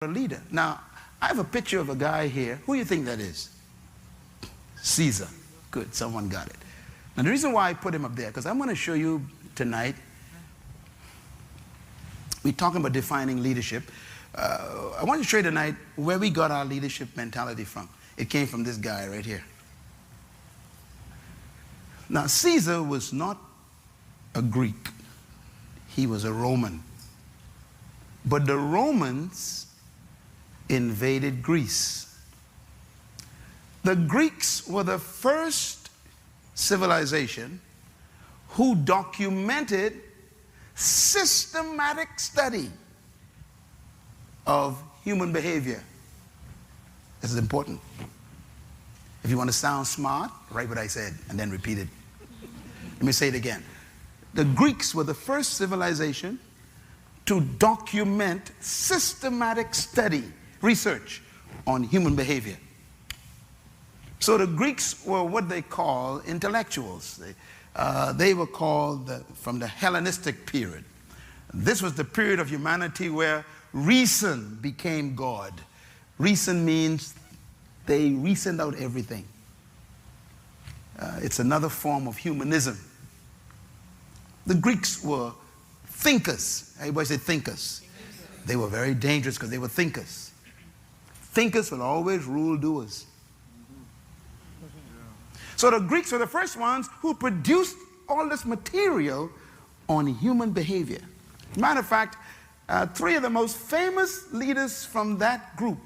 a leader. Now, I have a picture of a guy here. Who do you think that is? Caesar. Good, someone got it. Now, the reason why I put him up there, because I'm going to show you tonight, we're talking about defining leadership. I want to show you tonight where we got our leadership mentality from. It came from this guy right here. Now, Caesar was not a Greek. He was a Roman. But the Romans invaded Greece. The Greeks were the first civilization who documented systematic study of human behavior. This is important. If you want to sound smart, write what I said and then repeat it. Let me say it again. The Greeks were the first civilization to document systematic study, research on human behavior. So the Greeks were what they call intellectuals. They were called from the Hellenistic period. This was the period of humanity where reason became God. Reason means they reasoned out everything. It's another form of humanism. The Greeks were thinkers. Everybody say thinkers. They were very dangerous because they were thinkers. Thinkers will always rule doers. So the Greeks were the first ones who produced all this material on human behavior. Matter of fact, three of the most famous leaders from that group,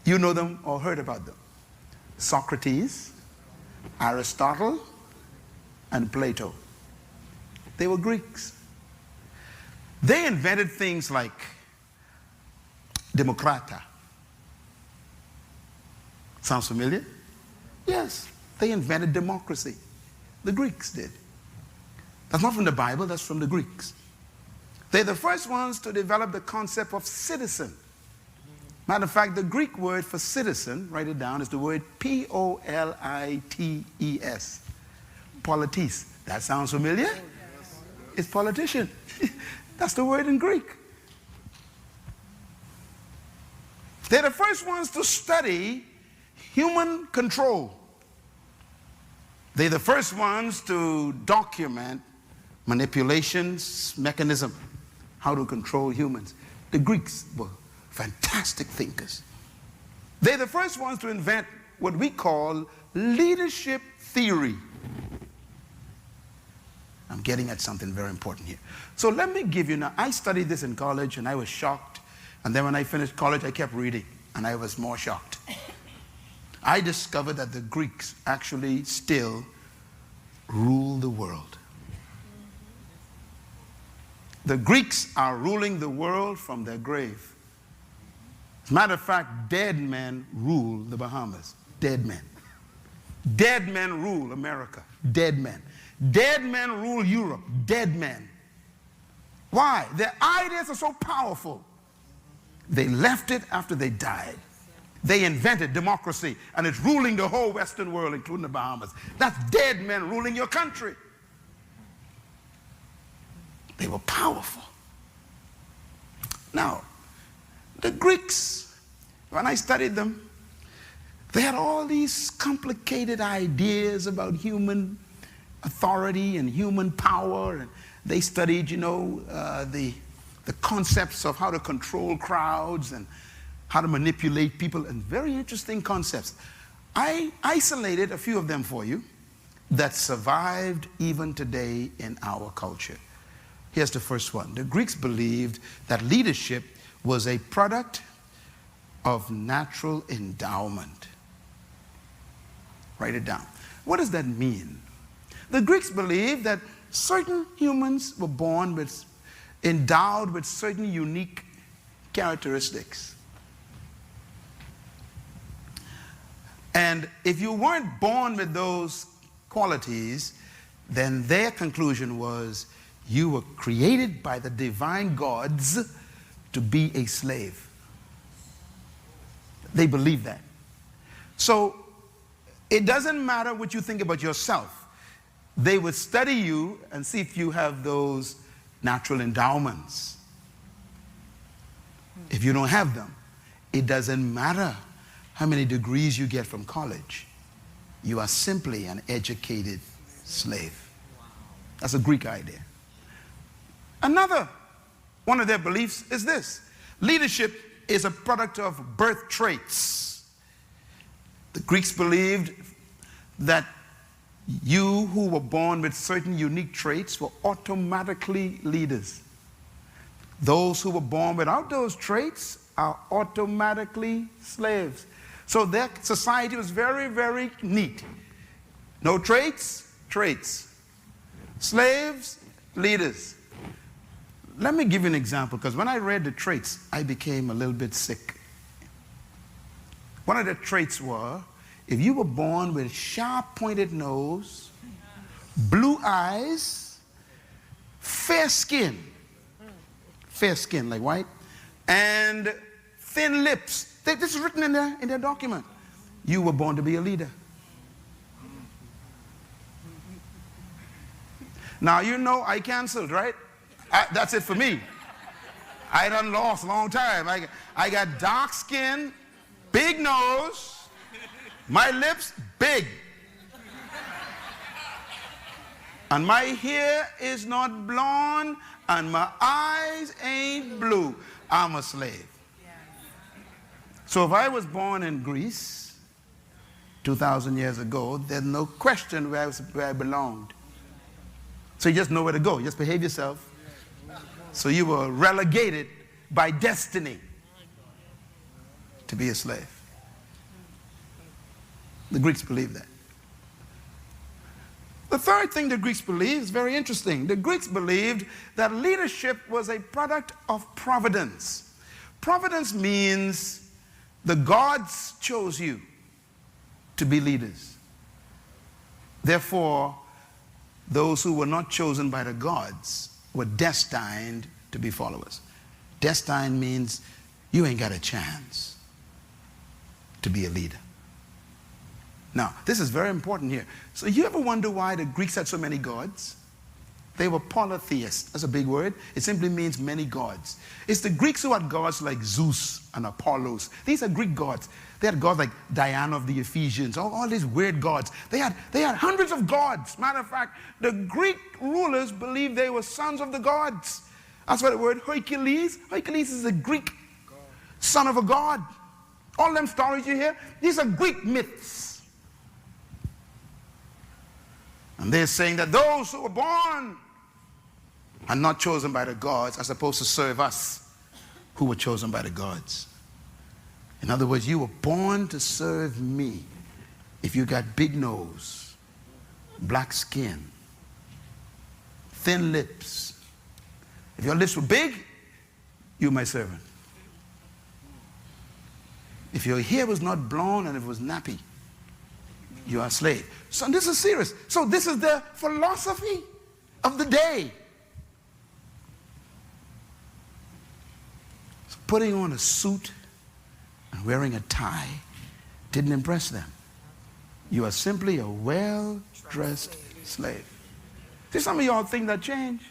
you know them or heard about them: Socrates, Aristotle, and Plato. They were Greeks. They invented things like democrata. Sounds familiar? Yes, they invented democracy. The Greeks did. That's not from the Bible, that's from the Greeks. They're the first ones to develop the concept of citizen. Matter of fact, the Greek word for citizen, write it down, is the word P-O-L-I-T-E-S. Politis. That sounds familiar? It's politician. That's the word in Greek. They're the first ones to study human control. They're the first ones to document manipulations, mechanism, how to control humans. The Greeks were fantastic thinkers. They're the first ones to invent what we call leadership theory. I'm getting at something very important here. So let me give you now, I studied this in college and I was shocked. And then when I finished college, I kept reading and I was more shocked. I discovered that the Greeks actually still rule the world. The Greeks are ruling the world from their grave. As a matter of fact, dead men rule the Bahamas. Dead men. Dead men rule America. Dead men. Dead men rule Europe. Dead men. Why? Their ideas are so powerful. They left it after they died. They invented democracy, and it's ruling the whole Western world, including the Bahamas. That's dead men ruling your country. They were powerful. Now, the Greeks, when I studied them, they had all these complicated ideas about human authority and human power, and they studied, you know, the concepts of how to control crowds and how to manipulate people, and very interesting concepts. I isolated a few of them for you that survived even today in our culture. Here's the first one. The Greeks believed that leadership was a product of natural endowment. Write it down. What does that mean? The Greeks believed that certain humans were born with, endowed with certain unique characteristics. And if you weren't born with those qualities, then their conclusion was you were created by the divine gods to be a slave. They believed that. So it doesn't matter what you think about yourself. They would study you and see if you have those natural endowments. If you don't have them, it doesn't matter how many degrees you get from college. You are simply an educated slave. That's a Greek idea. Another one of their beliefs is this: leadership is a product of birth traits. The Greeks believed that you who were born with certain unique traits were automatically leaders. Those who were born without those traits are automatically slaves. So their society was very, very neat. No traits, traits. Slaves, leaders. Let me give you an example, because when I read the traits, I became a little bit sick. One of the traits were, if you were born with sharp pointed nose, blue eyes, fair skin like white, and thin lips. This is written in their document. You were born to be a leader. Now you know I canceled, right? That's it for me. I done lost a long time. I got dark skin, big nose, my lips big. And my hair is not blonde, and my eyes ain't blue. I'm a slave. So if I was born in Greece 2,000 years ago, there's no question where I belonged. So you just know where to go. Just behave yourself. So you were relegated by destiny to be a slave. The Greeks believed that. The third thing the Greeks believed is very interesting. The Greeks believed that leadership was a product of providence. Providence means the gods chose you to be leaders. Therefore, those who were not chosen by the gods were destined to be followers. Destined means you ain't got a chance to be a leader. Now, this is very important here. So you ever wonder why the Greeks had so many gods? They were polytheists. That's a big word. It simply means many gods. It's the Greeks who had gods like Zeus and Apollos. These are Greek gods. They had gods like Diana of the Ephesians, all these weird gods. They had hundreds of gods. Matter of fact, the Greek rulers believed they were sons of the gods. That's why the word Hercules is a Greek son of a god. All them stories you hear, these are Greek myths. And they're saying that those who were born and not chosen by the gods are supposed to serve us who were chosen by the gods. In other words, you were born to serve me. If you got big nose, black skin, thin lips, if your lips were big, you're my servant. If your hair was not blonde and it was nappy, you are a slave. So this is serious. So this is the philosophy of the day. So putting on a suit and wearing a tie didn't impress them. You are simply a well-dressed slave. See, some of y'all think that changed.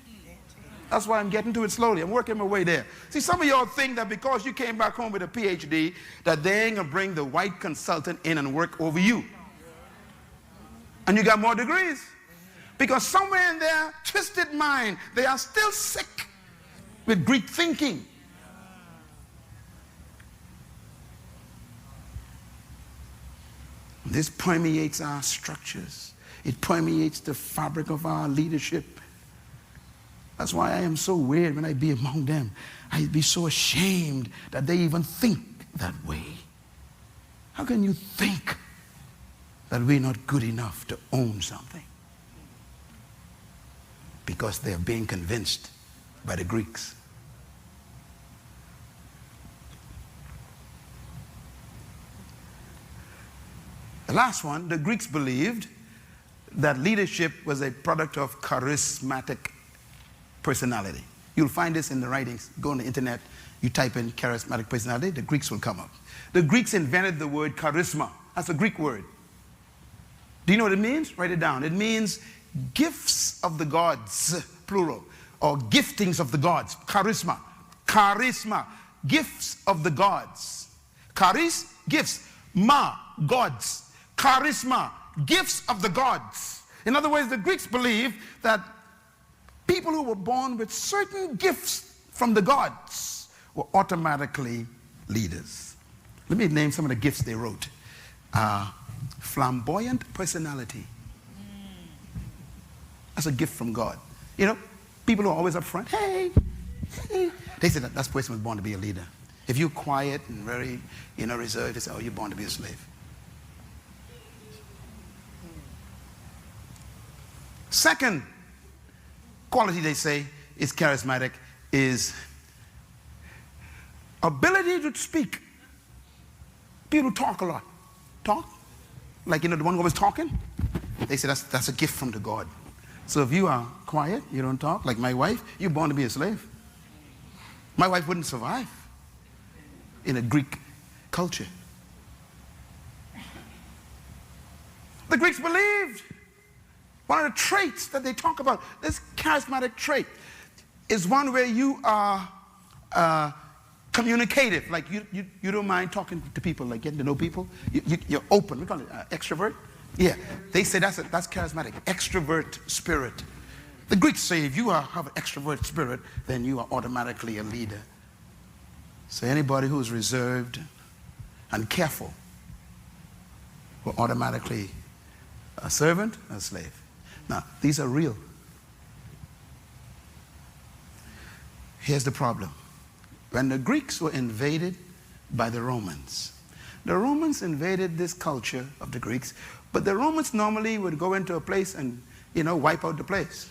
That's why I'm getting to it slowly. I'm working my way there. See, some of y'all think that because you came back home with a PhD, that they ain't gonna bring the white consultant in and work over you. And you got more degrees. Because somewhere in their twisted mind, they are still sick with Greek thinking. This permeates our structures. It permeates the fabric of our leadership. That's why I am so weird when I be among them. I'd be so ashamed that they even think that way. How can you think that we're not good enough to own something? Because they're being convinced by the Greeks. The last one, the Greeks believed that leadership was a product of charismatic personality. You'll find this in the writings. Go on the internet, you type in charismatic personality, the Greeks will come up. The Greeks invented the word charisma. That's a Greek word. Do you know what it means? Write it down. It means gifts of the gods, plural, or giftings of the gods. Charisma. Charisma. gifts of the gods. Charis, gifts. Ma, gods. Charisma, gifts of the gods. In other words, the Greeks believed that people who were born with certain gifts from the gods were automatically leaders. Let me name some of the gifts they wrote. Flamboyant personality. That's a gift from God. You know, people who are always up front, hey, hey. They said that person was born to be a leader. If you're quiet and very, reserved, they say, oh, you're born to be a slave. Second quality they say is charismatic is ability to speak. People talk a lot. Talk. Like, the one who always talking. They say that's a gift from the God. So if you are quiet, you don't talk, like my wife, you're born to be a slave. My wife wouldn't survive in a Greek culture. The Greeks believed one of the traits that they talk about, this charismatic trait, is one where you are communicative. Like you don't mind talking to people, like getting to know people. You're open. We call it extrovert. Yeah, they say that's charismatic, extrovert spirit. The Greeks say if you have an extrovert spirit, then you are automatically a leader. So anybody who's reserved and careful will automatically a servant, a slave. Now, these are real. Here's the problem. When the Greeks were invaded by the Romans invaded this culture of the Greeks, but the Romans normally would go into a place and, wipe out the place.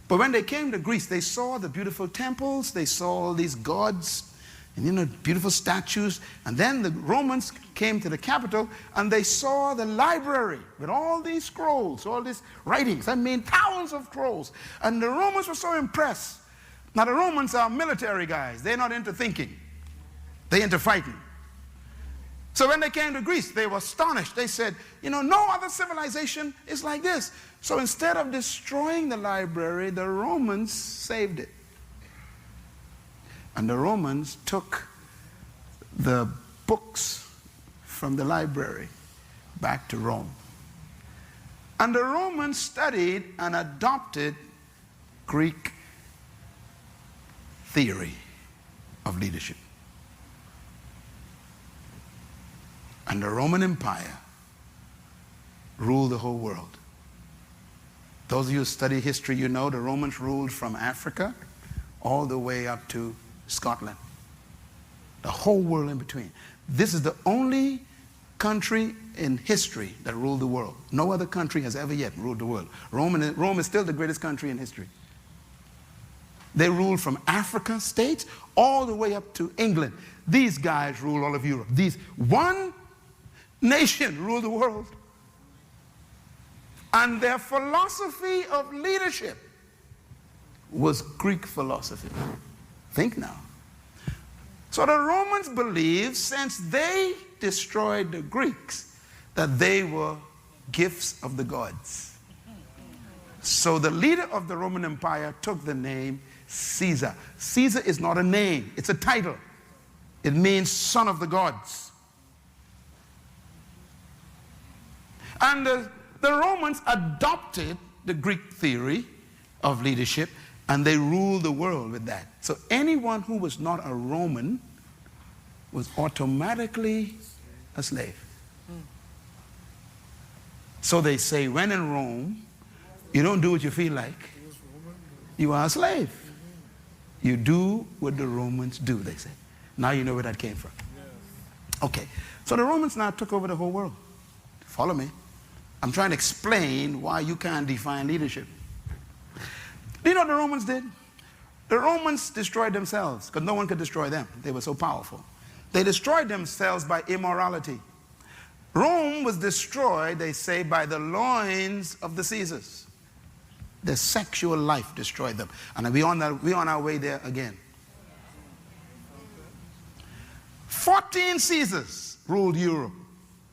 But when they came to Greece, they saw the beautiful temples, they saw all these gods, and beautiful statues. And then the Romans came to the capital and they saw the library with all these scrolls, all these writings. Thousands of scrolls. And the Romans were so impressed. Now the Romans are military guys. They're not into thinking. They're into fighting. So when they came to Greece, they were astonished. They said, no other civilization is like this. So instead of destroying the library, the Romans saved it. And the Romans took the books from the library back to Rome. And the Romans studied and adopted Greek theory of leadership. And the Roman Empire ruled the whole world. Those of you who study history, the Romans ruled from Africa all the way up to Scotland. The whole world in between. This is the only country in history that ruled the world. No other country has ever yet ruled the world. Rome is still the greatest country in history. They ruled from Africa states all the way up to England. These guys rule all of Europe. One nation ruled the world. And their philosophy of leadership was Greek philosophy. Think now. So the Romans believed, since they destroyed the Greeks, that they were gifts of the gods. So the leader of the Roman Empire took the name Caesar. Caesar is not a name, it's a title. It means son of the gods. And the Romans adopted the Greek theory of leadership, and they ruled the world with that. So anyone who was not a Roman was automatically a slave. So they say, when in Rome, you don't do what you feel like. You are a slave. You do what the Romans do, they say. Now you know where that came from. Okay, so the Romans now took over the whole world. Follow me. I'm trying to explain why you can't define leadership. Do you know what the Romans did? The Romans destroyed themselves because no one could destroy them. They were so powerful. They destroyed themselves by immorality. Rome was destroyed, they say, by the loins of the Caesars. Their sexual life destroyed them. And we're on our way there again. 14 Caesars ruled Europe.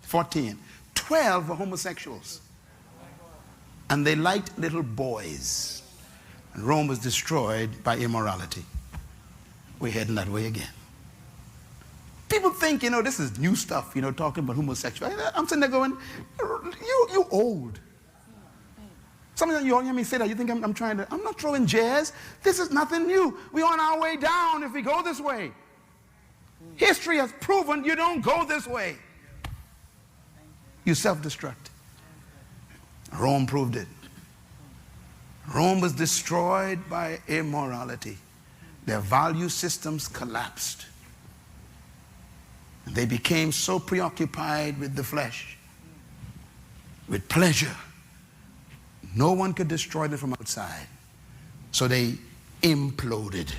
14. 12 were homosexuals. And they liked little boys. And Rome was destroyed by immorality. We're heading that way again. people think, this is new stuff, talking about homosexuality. I'm sitting there going, you old. Sometimes you hear me say that, you think I'm not throwing jazz. This is nothing new. We're on our way down if we go this way. History has proven you don't go this way. You self-destruct. Rome proved it. Rome was destroyed by immorality. Their value systems collapsed. They became so preoccupied with the flesh, with pleasure. No one could destroy them from outside. So they imploded.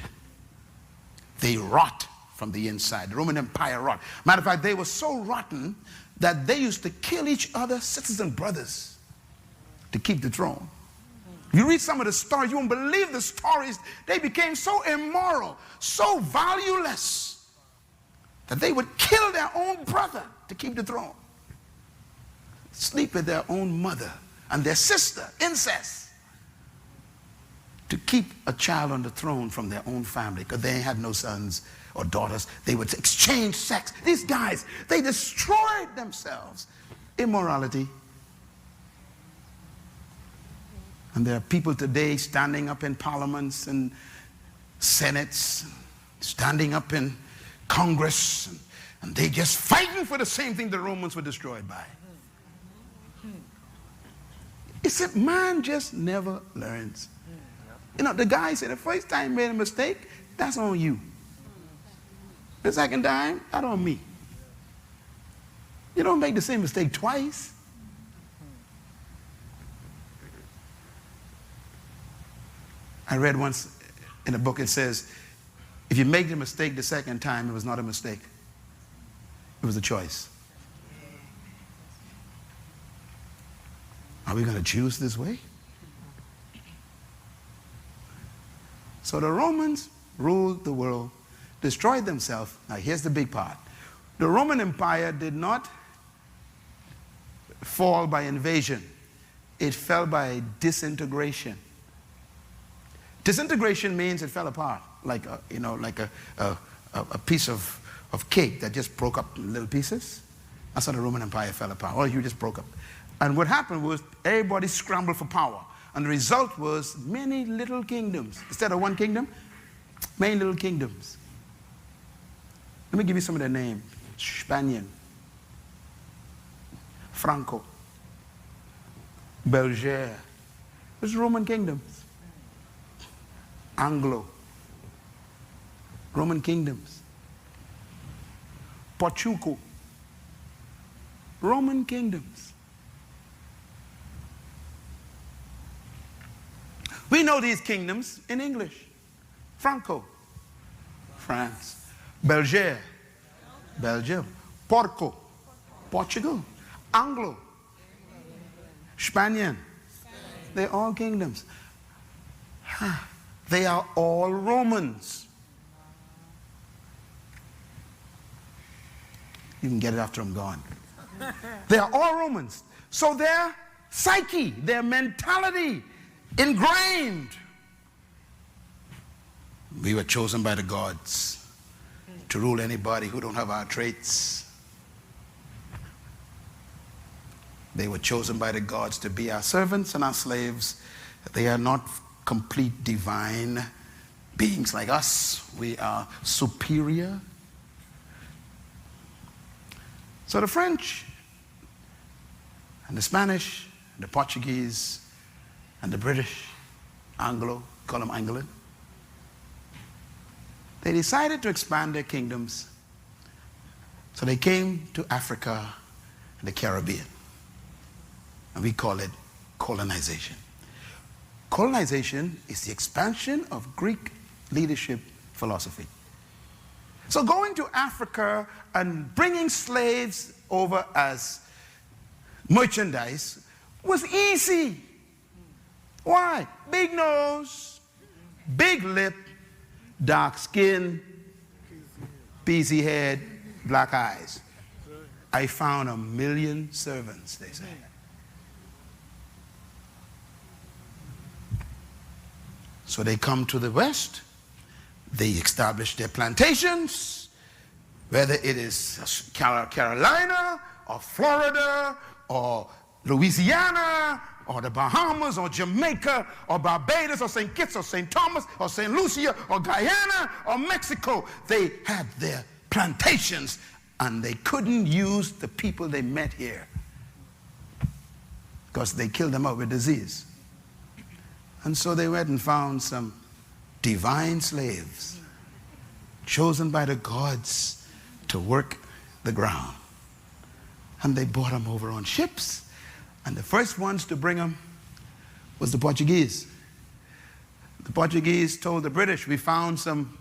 They rot from the inside. The Roman Empire rot. Matter of fact, they were so rotten that they used to kill each other, citizen brothers, to keep the throne. You read some of the stories, you won't believe the stories. They became so immoral, so valueless, that they would kill their own brother to keep the throne. Sleep with their own mother and their sister, incest, to keep a child on the throne from their own family, because they had no sons or daughters. They would exchange sex. These guys, they destroyed themselves. Immorality. And there are people today standing up in parliaments and senates, standing up in Congress, and they just fighting for the same thing the Romans were destroyed by. It's that man just never learns. The guy said the first time he made a mistake, that's on you. The second time, that's on me. You don't make the same mistake twice. I read once in a book, it says, if you make the mistake the second time, it was not a mistake. It was a choice. Are we going to choose this way? So the Romans ruled the world, destroyed themselves. Now here's the big part. The Roman Empire did not fall by invasion. It fell by disintegration. Disintegration means it fell apart, like a piece of cake that just broke up in little pieces. That's how the Roman Empire fell apart. Or you just broke up. And what happened was everybody scrambled for power. And the result was many little kingdoms. Instead of one kingdom, many little kingdoms. Let me give you some of their names. Spanian, Franco, Belgier. Those Roman kingdoms. Anglo, Roman kingdoms. Portugal, Roman kingdoms. We know these kingdoms in English. Franco, France. Belgier, Belgium. Porco, Portugal. Anglo, Spanian. They're all kingdoms. They are all Romans. You can get it after I'm gone. They are all Romans. So their psyche, their mentality, ingrained. We were chosen by the gods to rule anybody who don't have our traits. They were chosen by the gods to be our servants and our slaves. They are not complete divine beings like us. We are superior. So the French and the Spanish, the Portuguese, and the British, Anglo, call them Anglican, they decided to expand their kingdoms. So they came to Africa and the Caribbean. And we call it colonization. Colonization is the expansion of Greek leadership philosophy. So going to Africa and bringing slaves over as merchandise was easy. Why? Big nose, big lip, dark skin, peasy head, black eyes. I found 1 million servants, they say. So they come to the West, they establish their plantations, whether it is Carolina or Florida or Louisiana or the Bahamas or Jamaica or Barbados or St. Kitts or St. Thomas or St. Lucia or Guyana or Mexico. They had their plantations and they couldn't use the people they met here because they killed them out with disease. And so they went and found some divine slaves chosen by the gods to work the ground. And they brought them over on ships. And the first ones to bring them was the Portuguese. The Portuguese told the British, we found some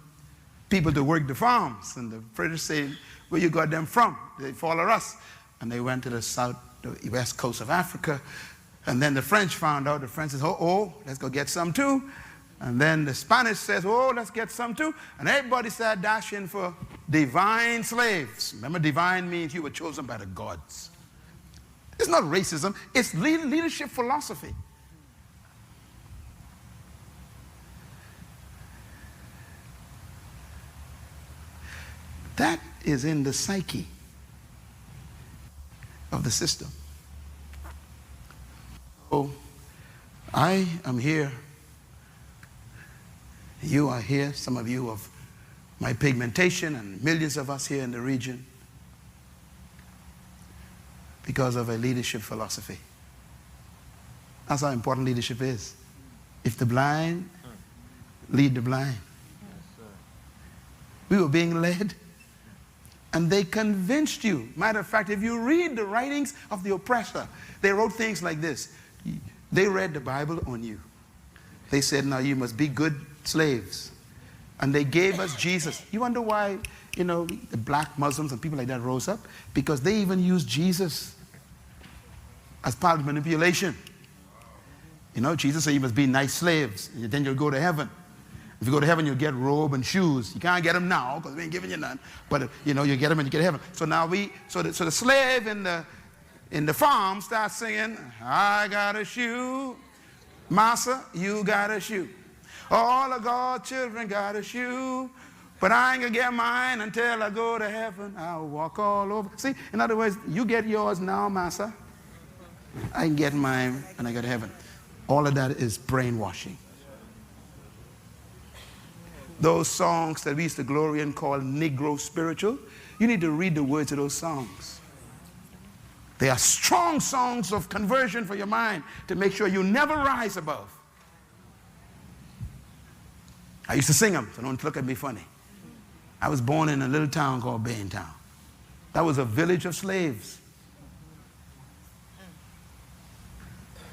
people to work the farms. And the British said, where you got them from? They follow us. And they went to the west coast of Africa. And then the French found out. The French says, oh, let's go get some too. And then the Spanish says, oh, let's get some too. And everybody started dashing for divine slaves. Remember, divine means you were chosen by the gods. It's not racism. It's leadership philosophy. That is in the psyche of the system. So I am here. You are here, some of you of my pigmentation, and millions of us here in the region, because of a leadership philosophy. That's how important leadership is. If the blind lead the blind. We were being led, and they convinced you. Matter of fact, if you read the writings of the oppressor, they wrote things like this. They read the Bible on you. They said, now you must be good slaves. And they gave us Jesus. You wonder why, the black Muslims and people like that rose up? Because they even used Jesus as part of manipulation. Jesus said you must be nice slaves, and then you'll go to heaven. If you go to heaven, you'll get robe and shoes. You can't get them now because we ain't giving you none. But you get them and you get to heaven. So now so the slave in the farm starts singing, I got a shoe, massa, you got a shoe. All of God's children got a shoe, but I ain't gonna get mine until I go to heaven. I'll walk all over. See, in other words, you get yours now, massa. I can get mine when I go to heaven. All of that is brainwashing. Those songs that we used to glory in called Negro spiritual, you need to read the words of those songs. They are strong songs of conversion for your mind to make sure you never rise above. I used to sing them, so don't look at me funny. I was born in a little town called Baintown. That was a village of slaves.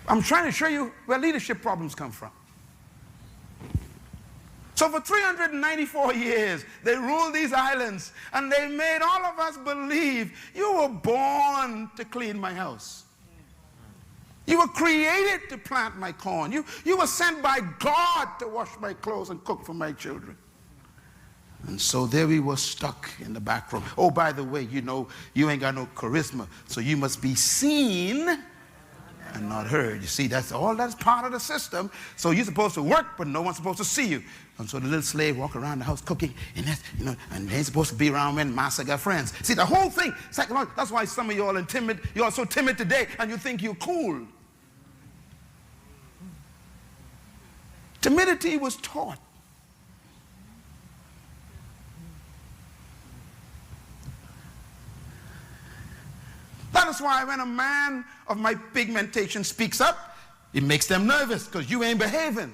I'm trying to show you where leadership problems come from. So for 394 years, they ruled these islands, and they made all of us believe you were born to clean my house. You were created to plant my corn. You were sent by God to wash my clothes and cook for my children. And so there we were stuck in the back room. Oh, by the way, you ain't got no charisma, so you must be seen and not heard. You see, that's part of the system. So you're supposed to work, but no one's supposed to see you. And so the little slave walk around the house cooking, and and they ain't supposed to be around when master got friends. See, the whole thing, psychological. That's why some of you all are timid. You're so timid today, and you think you're cool. Timidity was taught. That is why when a man of my pigmentation speaks up, it makes them nervous because you ain't behaving.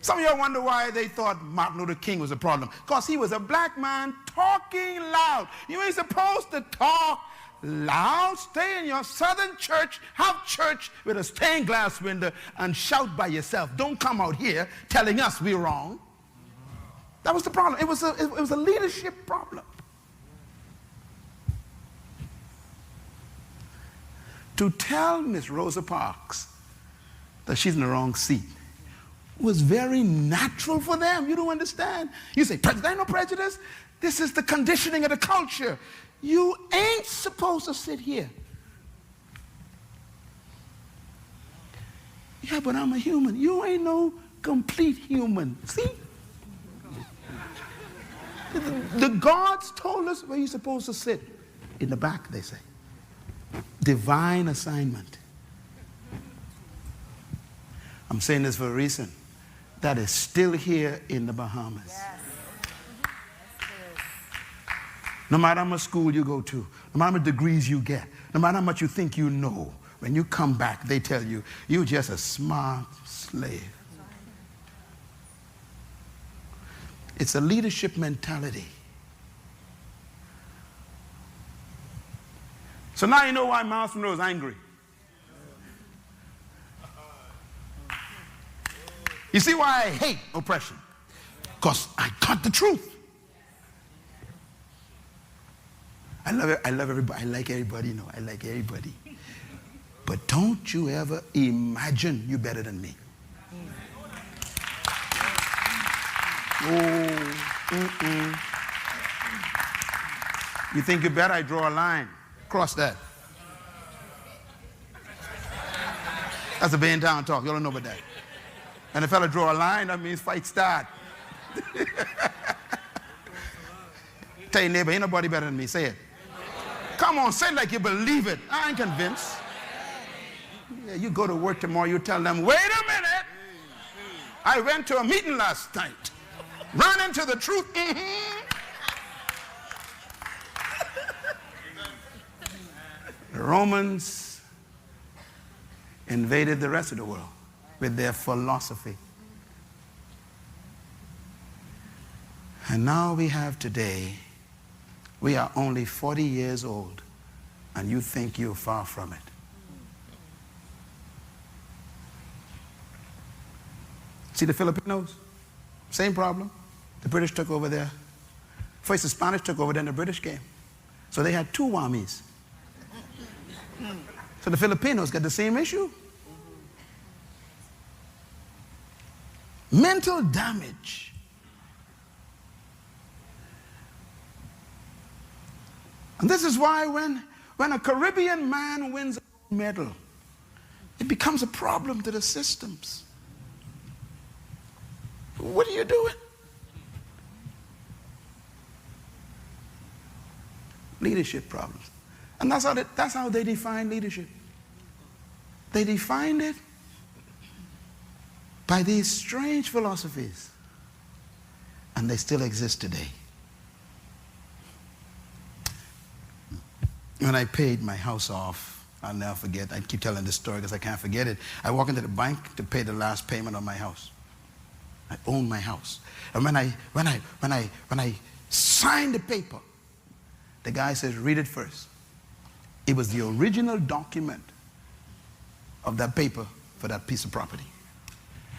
Some of y'all wonder why they thought Martin Luther King was a problem. Because he was a black man talking loud. You ain't supposed to talk loud. Stay in your southern church, have church with a stained glass window, and shout by yourself. Don't come out here telling us we're wrong. That was the problem. It was a leadership problem. To tell Miss Rosa Parks that she's in the wrong seat was very natural for them. You don't understand. You say, there ain't no prejudice. This is the conditioning of the culture. You ain't supposed to sit here. Yeah, but I'm a human. You ain't no complete human. See? The gods told us where you're supposed to sit. In the back, they say. Divine assignment. I'm saying this for a reason. That is still here in the Bahamas. Yes. No matter how much school you go to, no matter how many degrees you get, no matter how much you think you know, when you come back, they tell you, you're just a smart slave. It's a leadership mentality. So now you know why Myles Munroe is angry. You see why I hate oppression? Because I got the truth. I love everybody. I like everybody, you know. I like everybody. But don't you ever imagine you're better than me. You think you're better? I draw a line. Cross that. That's a Bay in Town talk. You don't know about that. And if a fella draw a line, that means fight start. Tell your neighbor, ain't nobody better than me. Say it. Come on, say it like you believe it. I ain't convinced. Yeah, you go to work tomorrow, you tell them, wait a minute. I went to a meeting last night. Run into the truth. The Romans invaded the rest of the world with their philosophy. And now we have today, we are only 40 years old, and you think you're far from it. See the Filipinos? Same problem. The British took over there. First the Spanish took over, then the British came. So they had two armies. So the Filipinos got the same issue. Mental damage. And this is why when a Caribbean man wins a gold medal, it becomes a problem to the systems. What are you doing? Leadership problems. And that's how they define leadership. They defined it by these strange philosophies. And they still exist today. When I paid my house off, I'll never forget, I keep telling this story because I can't forget it. I walk into the bank to pay the last payment on my house. I own my house. And when I signed the paper, the guy says, read it first. It was the original document of that paper for that piece of property.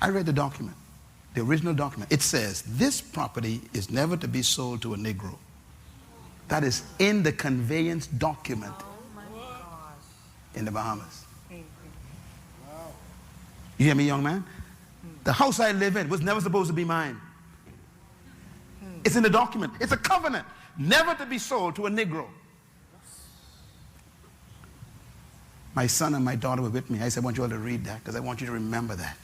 I read the document, the original document. It says, this property is never to be sold to a Negro. That is in the conveyance document in the Bahamas. You hear me, young man? The house I live in was never supposed to be mine. It's in the document. It's a covenant, never to be sold to a Negro. My son and my daughter were with me. I said, I want you all to read that because I want you to remember that.